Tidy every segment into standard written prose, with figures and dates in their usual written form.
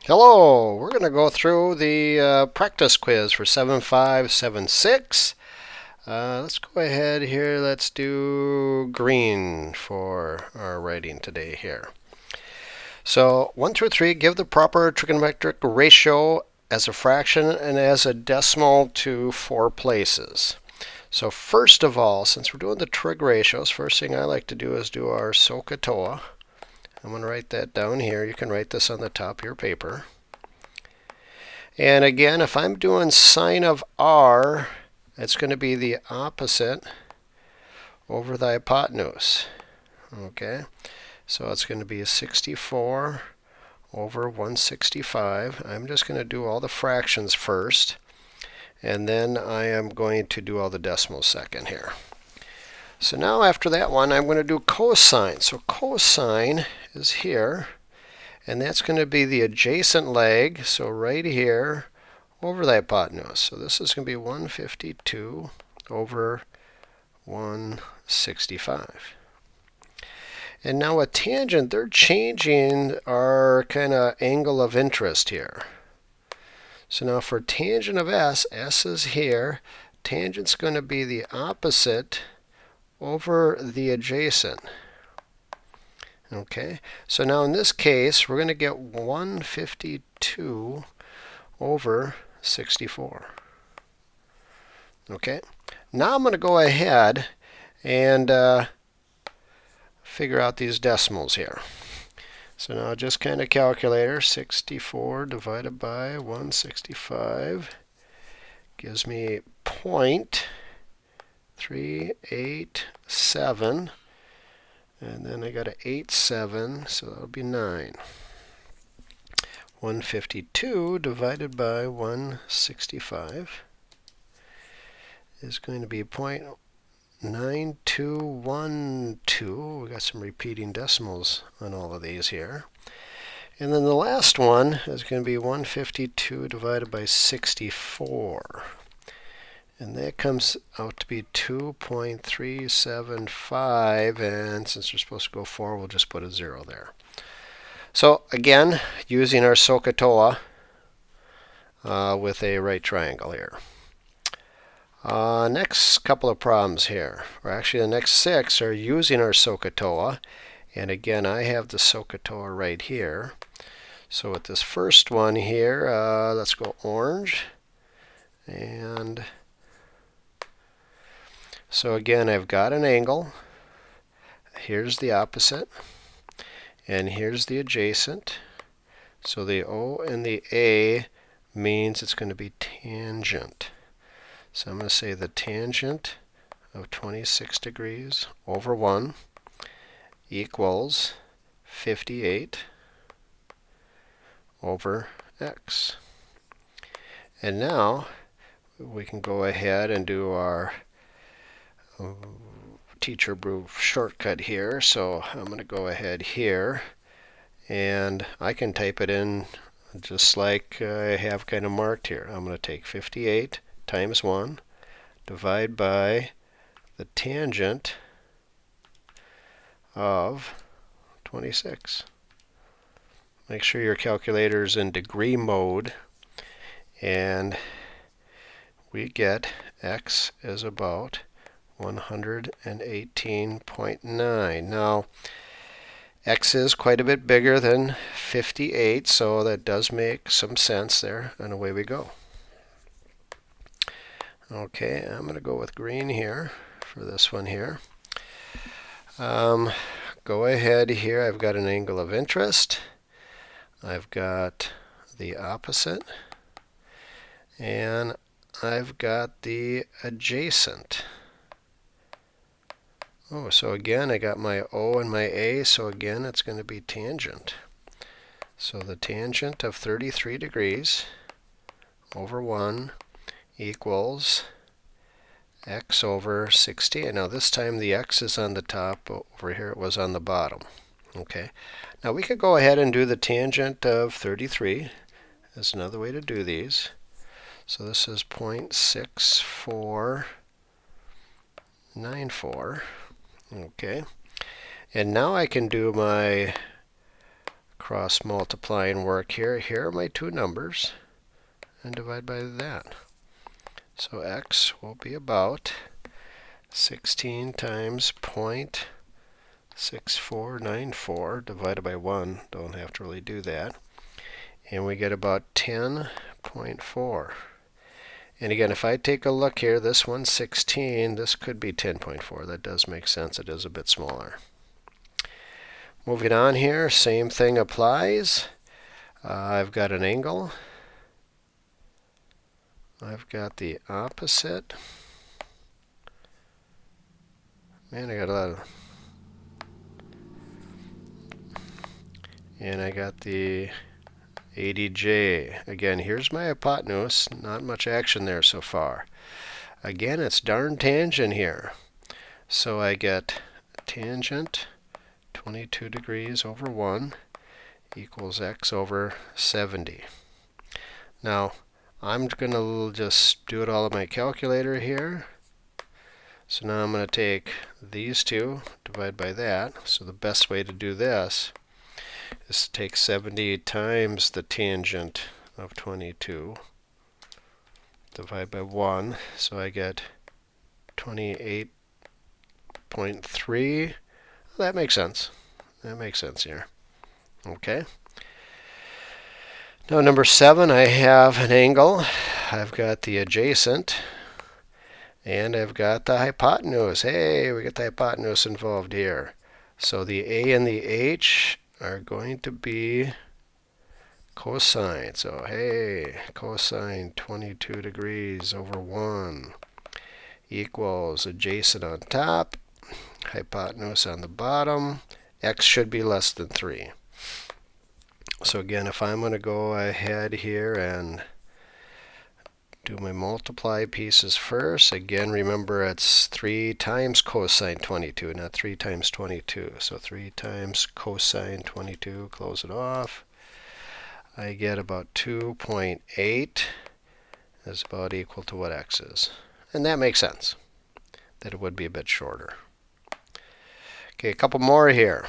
Hello, we're going to go through the practice quiz for 7576. Let's go ahead here. Let's do green for our writing today here. So 1 through 3, give the proper trigonometric ratio as a fraction and as a decimal to 4 places. So first of all, since we're doing the trig ratios, first thing I like to do is do our SOHCAHTOA. I'm going to write that down here. You can write this on the top of your paper. And again, if I'm doing sine of r, it's going to be the opposite over the hypotenuse. Okay, so it's going to be 64 over 165. I'm just going to do all the fractions first, and then I am going to do all the decimals second here. So now after that one, I'm going to do cosine. So cosine is here, and that's going to be the adjacent leg, so right here over the hypotenuse. So this is going to be 152 over 165. And now a tangent, they're changing our kind of angle of interest here. So now for tangent of S, S is here. Tangent's going to be the opposite over the adjacent. Okay, so now in this case, we're going to get 152 over 64. Okay, now I'm going to go ahead and figure out these decimals here. So now just kind of calculator, 64 divided by 165 gives me 0.387. And then I got an 87, so that'll be 9. 152 divided by 165 is going to be 0.9212. We got some repeating decimals on all of these here. And then the last one is going to be 152 divided by 64. And that comes out to be 2.375, and since we're supposed to go 4, we'll just put a 0 there. So again, using our SOHCAHTOA with a right triangle here. Next couple of problems here, or actually the next 6 are using our SOHCAHTOA, and again I have the SOHCAHTOA right here. So with this first one here, let's go orange, and so again, I've got an angle. Here's the opposite, and here's the adjacent. So the O and the A means it's going to be tangent. So I'm going to say the tangent of 26 degrees over 1 equals 58 over x. And now we can go ahead and do our teacher brew shortcut here. So I'm going to go ahead here, and I can type it in just like I have kind of marked here. I'm going to take 58 times 1, divide by the tangent of 26. Make sure your calculator is in degree mode, and we get x is about 118.9. Now, x is quite a bit bigger than 58, so that does make some sense there, and away we go. Okay, I'm going to go with green here for this one here. Go ahead here, I've got an angle of interest. I've got the opposite, and I've got the adjacent. Oh, so again, I got my O and my A, so again, it's going to be tangent. So the tangent of 33 degrees over 1 equals x over 16. Now this time the x is on the top, over here it was on the bottom. Okay, now we could go ahead and do the tangent of 33. That's another way to do these. So this is 0.6494. Okay, and now I can do my cross multiplying work here. Here are my two numbers, and divide by that. So x will be about 16 times 0.6494 divided by 1. Don't have to really do that. And we get about 10.4. And again, if I take a look here, this one's 16. This could be 10.4. That does make sense. It is a bit smaller. Moving on here, same thing applies. I've got an angle. I've got the opposite. Man, I got a lot of... And I got the ADJ. Again, here's my hypotenuse. Not much action there so far. Again, it's darn tangent here. So I get tangent 22 degrees over 1 equals x over 70. Now, I'm going to just do it all on my calculator here. So now I'm going to take these two, divide by that. So the best way to do this is to take 70 times the tangent of 22, divide by 1. So I get 28.3. That makes sense. That makes sense here. Okay. Now number 7, I have an angle. I've got the adjacent, and I've got the hypotenuse. Hey, we got the hypotenuse involved here. So the A and the H are going to be cosine. So hey, cosine 22 degrees over 1 equals adjacent on top, hypotenuse on the bottom. X should be less than 3. So again, if I'm going to go ahead here and do my multiply pieces first, again, remember it's 3 times cosine 22, not 3 times 22. So 3 times cosine 22, close it off. I get about 2.8 is about equal to what x is. And that makes sense, that it would be a bit shorter. Okay, a couple more here.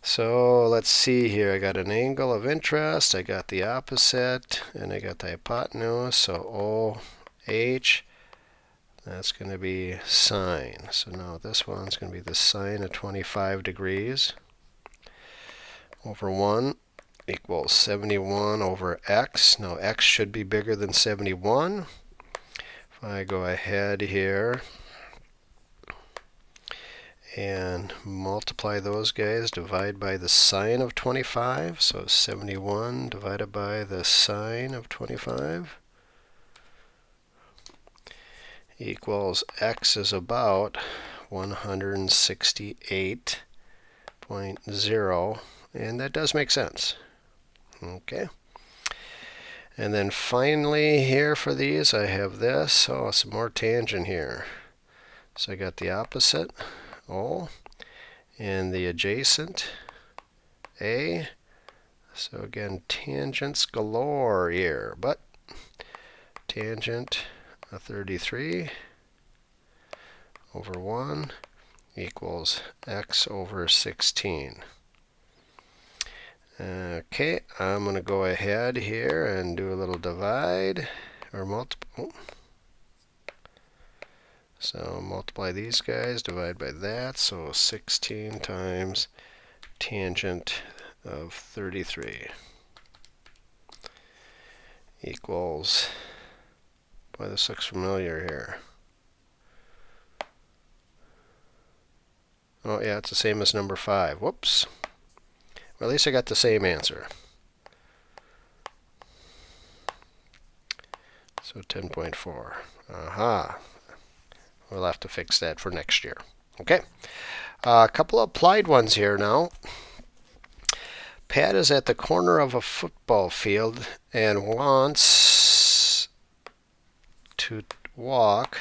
So let's see here. I got an angle of interest, I got the opposite, and I got the hypotenuse. So OH, that's going to be sine. So now this one's going to be the sine of 25 degrees over 1 equals 71 over x. Now x should be bigger than 71. If I go ahead here and multiply those guys, divide by the sine of 25. So 71 divided by the sine of 25 equals x is about 168.0, and that does make sense. Okay. And then finally here for these, I have this. Oh, some more tangent here. So I got the opposite, O, and the adjacent, A. So again, tangents galore here, but tangent of 33 over 1 equals x over 16. Okay, I'm going to go ahead here and do a little divide or multiply. So multiply these guys, divide by that, so 16 times tangent of 33 equals, boy, this looks familiar here. Oh yeah, it's the same as number 5. Whoops. Well, at least I got the same answer. So 10.4. Aha. We'll have to fix that for next year. Okay. A couple of applied ones here now. Pat is at the corner of a football field and wants to walk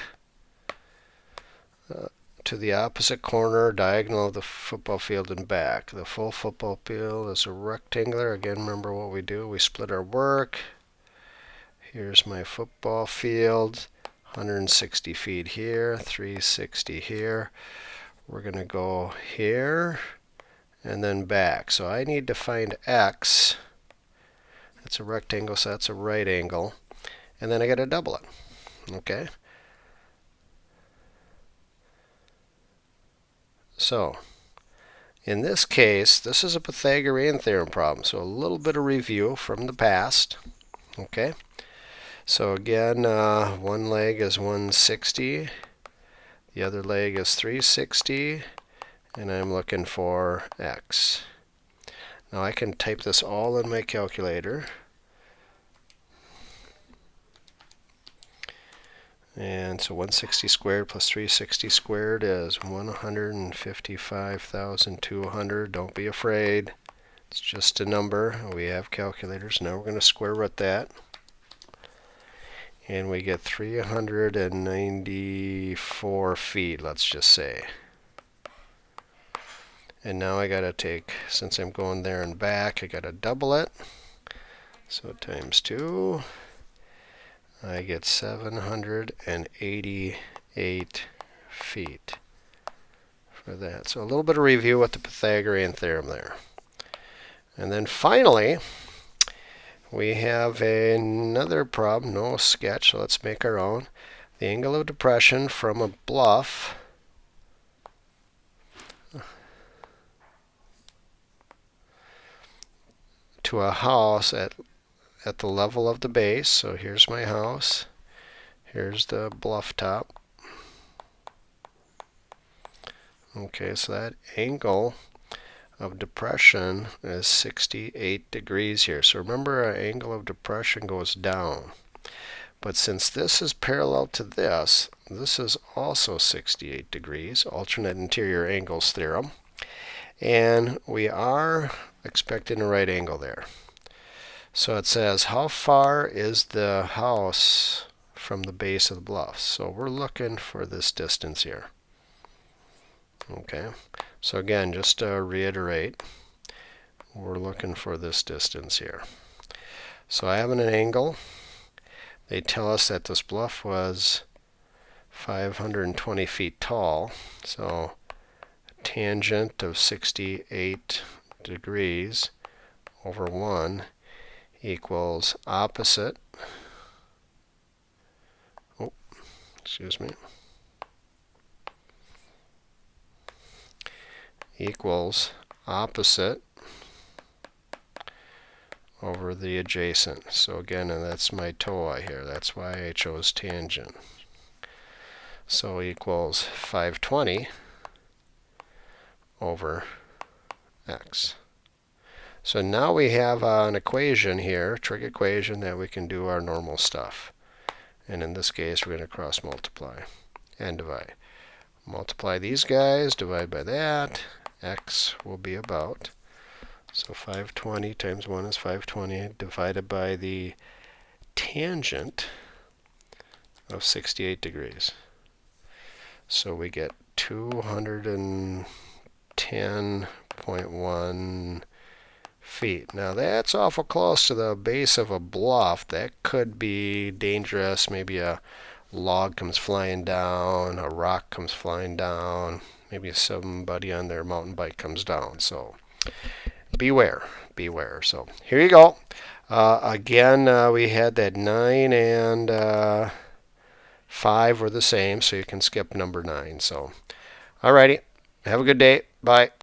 to the opposite corner diagonal of the football field and back. The full football field is a rectangular. Again, remember what we do. We split our work. Here's my football field. 160 feet here, 360 here. We're going to go here and then back. So I need to find x. That's a rectangle, so that's a right angle. And then I got to double it. Okay? So, in this case, this is a Pythagorean theorem problem. So a little bit of review from the past. Okay? So again, one leg is 160. The other leg is 360. And I'm looking for x. Now I can type this all in my calculator. And so 160 squared plus 360 squared is 155,200. Don't be afraid. It's just a number. We have calculators. Now we're going to square root that. And we get 394 feet, let's just say. And now I got to take, since I'm going there and back, I got to double it. So times 2. I get 788 feet for that. So a little bit of review with the Pythagorean theorem there. And then finally, we have another problem, no sketch, so let's make our own. The angle of depression from a bluff to a house at the level of the base. So here's my house. Here's the bluff top. Okay, so that angle of depression is 68 degrees here. So remember, our angle of depression goes down. But since this is parallel to this, this is also 68 degrees, alternate interior angles theorem. And we are expecting a right angle there. So it says, how far is the house from the base of the bluff? So we're looking for this distance here. Okay, so again, just to reiterate, we're looking for this distance here. So I have an angle. They tell us that this bluff was 520 feet tall. So tangent of 68 degrees over 1 equals opposite, equals opposite over the adjacent. So again, and that's my TOA here. That's why I chose tangent. So equals 520 over x. So now we have an equation here, trig equation, that we can do our normal stuff. And in this case, we're going to cross multiply and divide. Multiply these guys, divide by that. X will be about, so 520 times 1 is 520, divided by the tangent of 68 degrees. So we get 210.1 feet. Now that's awful close to the base of a bluff. That could be dangerous. Maybe a log comes flying down, a rock comes flying down, maybe somebody on their mountain bike comes down. So beware, beware. So here you go. Again, we had that 9 and 5 were the same, so you can skip number 9. So alrighty, have a good day. Bye.